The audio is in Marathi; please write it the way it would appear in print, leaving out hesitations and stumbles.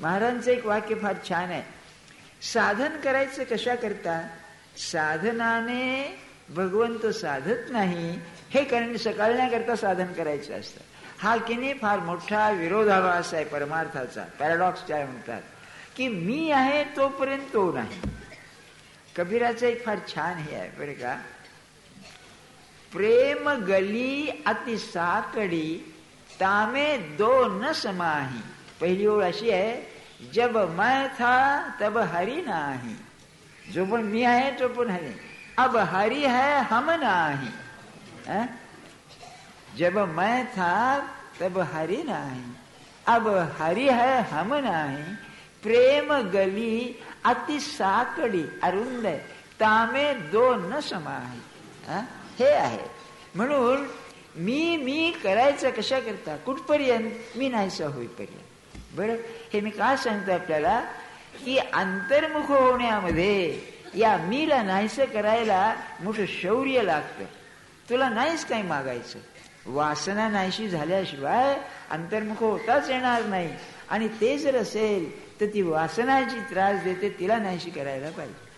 महाराजांचं एक वाक्य फार छान आहे. साधन करायचं कशा करता? साधनाने भगवंत साधत नाही हे कळण्याकरता साधन करायचं असतं. हा की नाही फार मोठा विरोधाभास आहे परमार्थाचा, पॅराडॉक्स काय म्हणतात, की मी आहे तोपर्यंत तो नाही. कबीराचं एक फार छान हे आहे बरं का, प्रेम गली अति साकडी तामे दो न समाही. पहिली ओळ अशी आहे, जब मैं था तब हरि नाही. जो पण मी आहे तो पण हरि. अब हरि है हम नाही. जब मैं था तब हरि नाही, अब हरि है हम नाही. प्रेम गली अति साकडी अरुंद तामे दो न समाही. हे आहे. म्हणून मी करायचं कशा करता? कुठपर्यंत? मी नाहीसा होईपर्यंत. बरं, हे मी का सांगतो आपल्याला, की अंतर्मुख होण्यामध्ये या मीला नाहीसं करायला मोठं शौर्य लागतं. तुला नाहीच काही मागायचं. वासना नाहीशी झाल्याशिवाय अंतर्मुख होताच येणार नाही. आणि ते जर असेल तर ती वासना जी त्रास देते तिला नाहीशी करायला पाहिजे.